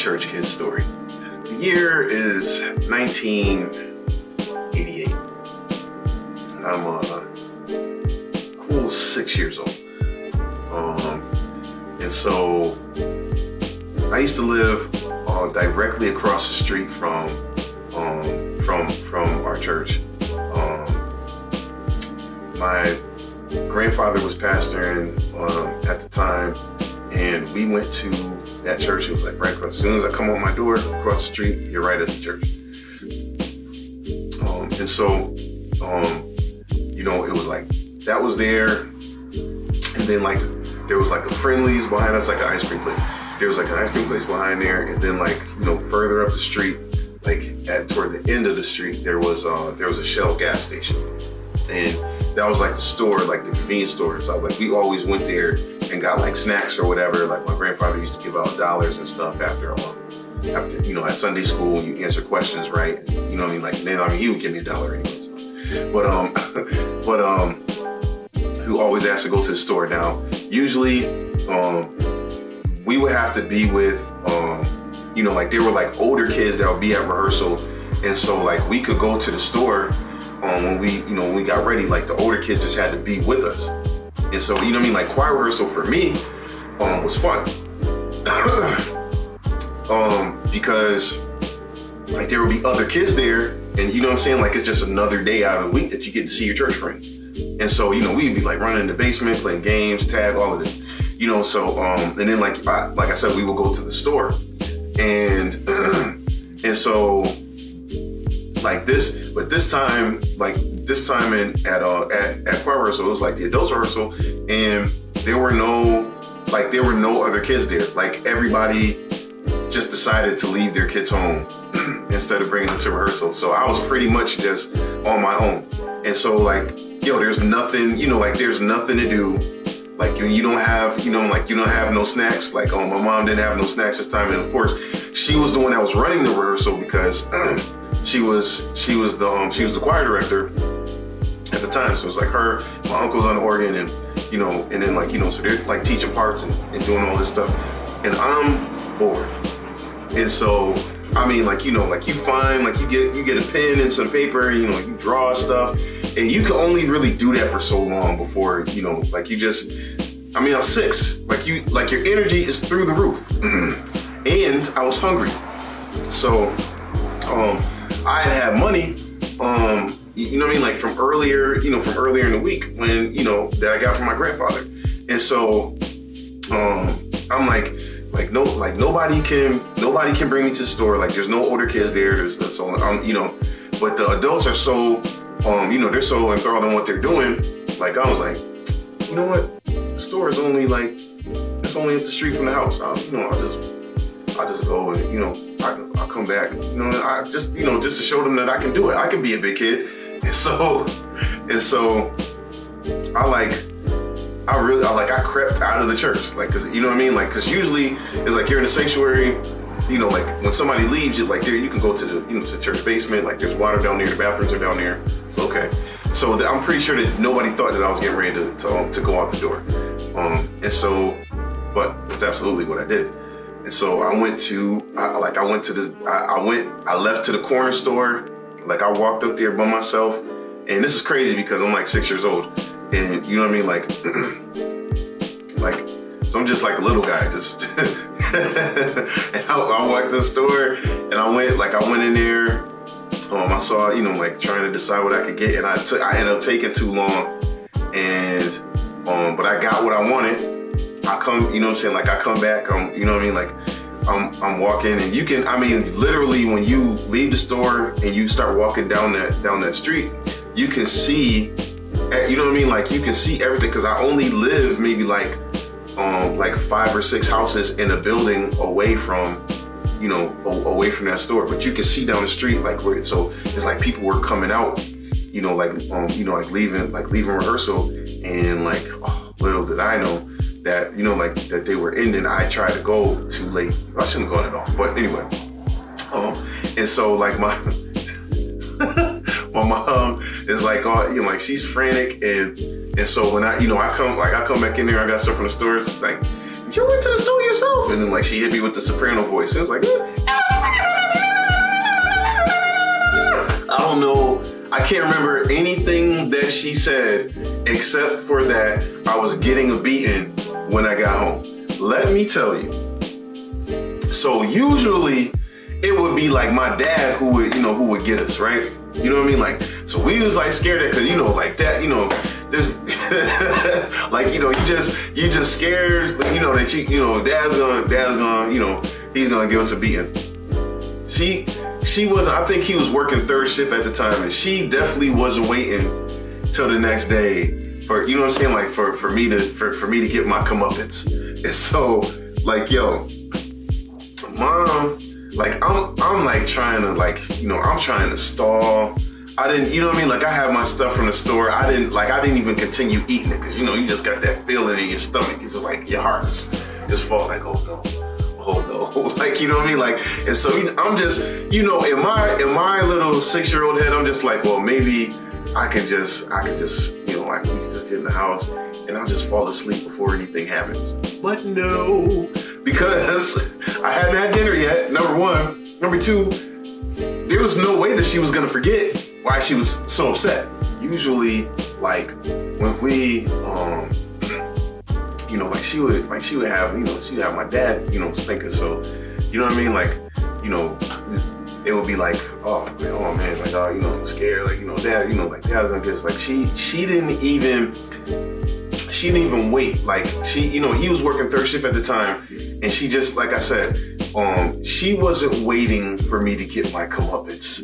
church kid story. The year is 1988. I'm a cool 6 years old. And so I used to live directly across the street from our church. My grandfather was pastoring at the time, and we went to that church. It was like right across. As soon as I come on my door, across the street, you're right at the church. And so, it was like that was there, and then like there was like a Friendly's behind us, like an ice cream place. There was like an ice cream place behind there, and then like further up the street, like toward the end of the street, there was a Shell gas station, and that was like the store, like the convenience store. So like we always went there and got like snacks or whatever. Like my grandfather used to give out dollars and stuff after at Sunday school when you answer questions right. You know what I mean? Like then he would give me $1 anyways. But who always asked to go to the store. Now usually we would have to be with like there were like older kids that would be at rehearsal, and so like we could go to the store when we got ready. Like the older kids just had to be with us, and so like choir rehearsal for me was fun because like there would be other kids there, and you know what I'm saying, like it's just another day out of the week that you get to see your church friends. And so we'd be like running in the basement, playing games, tag, all of this, so and then like I said, we would go to the store, and so like this time at choir rehearsal, it was like the adults rehearsal, and there were no other kids there. Like everybody just decided to leave their kids home instead of bringing them to rehearsal. So I was pretty much just on my own. And so like, there's nothing, there's nothing to do. Like you don't have no snacks. Like, my mom didn't have no snacks this time. And of course she was the one that was running the rehearsal because she was the choir director at the time. So it was like her, my uncle's on the organ, and and then so they're like teaching parts and doing all this stuff, and I'm bored. And so you find you get a pen and some paper, and you draw stuff, and you can only really do that for so long before I was 6, your energy is through the roof. And I was hungry, so I had money, from earlier in the week when, that I got from my grandfather. And so, I'm nobody can bring me to the store. Like there's no older kids there. But the adults are so, they're so enthralled in what they're doing. Like I was like, you know what? The store is only it's only up the street from the house. I'll just go and, I'll come back, I just to show them that I can do it. I can be a big kid. And so I crept out of the church, cause cause usually it's like you're in the sanctuary, when somebody leaves you, you can go to the, to the church basement, there's water down there, the bathrooms are down there. It's okay. So I'm pretty sure that nobody thought that I was getting ready to go out the door. But it's absolutely what I did. And so I left to the corner store. I walked up there by myself, and this is crazy because I'm 6 years old, and so I'm just like a little guy, just, and I walked to the store, and I went in there, I saw, trying to decide what I could get, and I ended up taking too long, and, but I got what I wanted. I come, I come back, I'm walking, and you can, literally when you leave the store and you start walking down that street, you can see, you can see everything, because I only live maybe 5 or 6 houses in a building away from that store, but you can see down the street, so it's people were coming out, leaving rehearsal, and little did I know that, that they were ending. I tried to go too late. I shouldn't have gone at all. But anyway, and so my mom is she's frantic, and so when I come back in there, I got stuff from the store. It's you went to the store yourself. And then like she hit me with the soprano voice. It was like, I don't know. I can't remember anything that she said except for that I was getting a beating when I got home. Let me tell you. So usually it would be like my dad who would get us, right? You know what I mean? Like, so we was like scared that, cause like that, this, like, you just scared, that dad's gonna, he's gonna give us a beating. She was, I think he was working third shift at the time, and she definitely wasn't waiting till the next day for, you know what I'm saying? Like for me to get my comeuppance. And so like, yo, Mom, like I'm like trying to like, I'm trying to stall. I didn't, you know what I mean? Like I had my stuff from the store. I didn't even continue eating it, cause you just got that feeling in your stomach. It's just like your heart just fall like, oh no. Like, you know what I mean? Like, and so I'm just, in my little 6-year-old head, I'm just like, well, maybe I can just, we can just get in the house and I'll just fall asleep before anything happens. But no, because I hadn't had dinner yet, number one. Number two, there was no way that she was gonna forget why she was so upset. Usually, like, when we, she would have, she would have my dad, spank her. So, you know what I mean? Like, it would be like, oh man, like, oh, I'm scared. Like, dad, like dad's gonna get us. Like she didn't even wait. Like he was working third shift at the time, and she just, like I said, she wasn't waiting for me to get my comeuppance.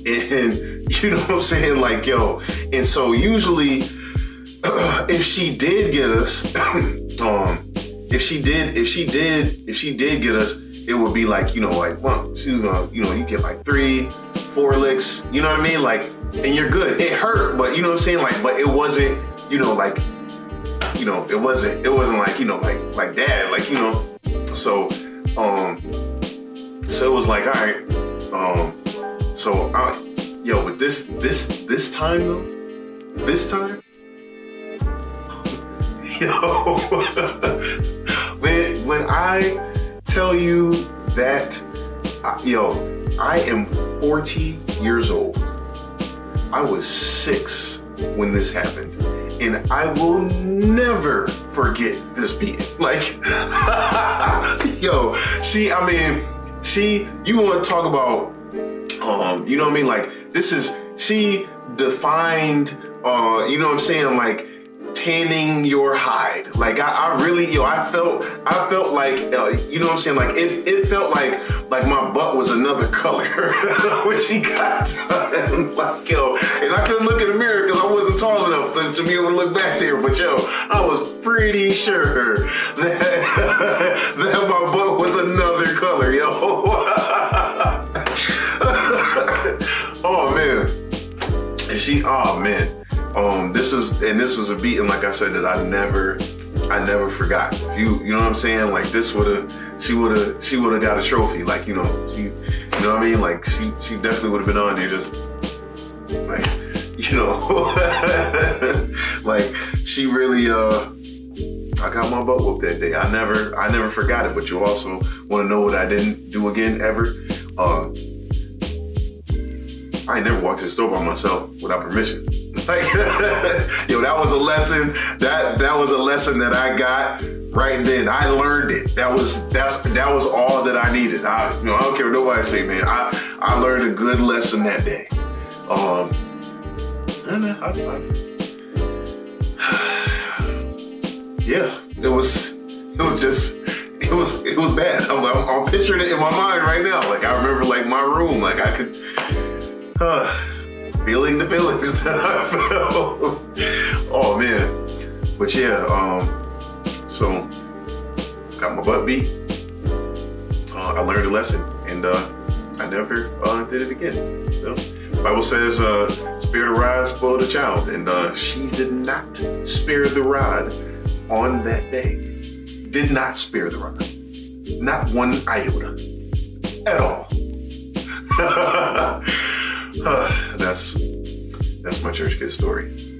And you know what I'm saying? Like, yo, and so usually if she did get us, if she did get us, it would be like, like, well, she was gonna, you get like 3-4 licks, you know what I mean? Like, and you're good. It hurt, but you know what I'm saying? Like, but it wasn't, like, it wasn't like, like dad, like, so it was like, all right, but this time though, yo, when I tell you that, I am 40 years old. I was 6 when this happened, and I will never forget this beating. Like, yo, you want to talk about, you know what I mean? Like, she defined, you know what I'm saying? Like, tanning your hide. Like I really, I felt like, you know what I'm saying? Like it felt like my butt was another color when she got done. Like, yo, and I couldn't look in the mirror because I wasn't tall enough to be able to look back there. But yo, I was pretty sure that my butt was another color, yo. Oh man. And oh man. This was a beating, like I said, that I never forgot. If you know what I'm saying? Like she would have got a trophy. Like, she, you know what I mean? Like she definitely would have been on there just like, like she really, I got my butt whooped that day. I never forgot it, but you also want to know what I didn't do again ever? I ain't never walked to the store by myself without permission. Like, yo, that was a lesson. That was a lesson that I got right then. I learned it. That was all that I needed. I don't care what nobody say, man. I learned a good lesson that day. Yeah, it was bad. I'm picturing it in my mind right now. Like I remember like my room, like I could. Feeling the feelings that I felt. Oh man. But yeah, so got my butt beat. I learned a lesson, and I never did it again. So Bible says, spare the rod, spoil the child. And she did not spare the rod on that day. Did not spare the rod. Not one iota at all. That's my church kid story.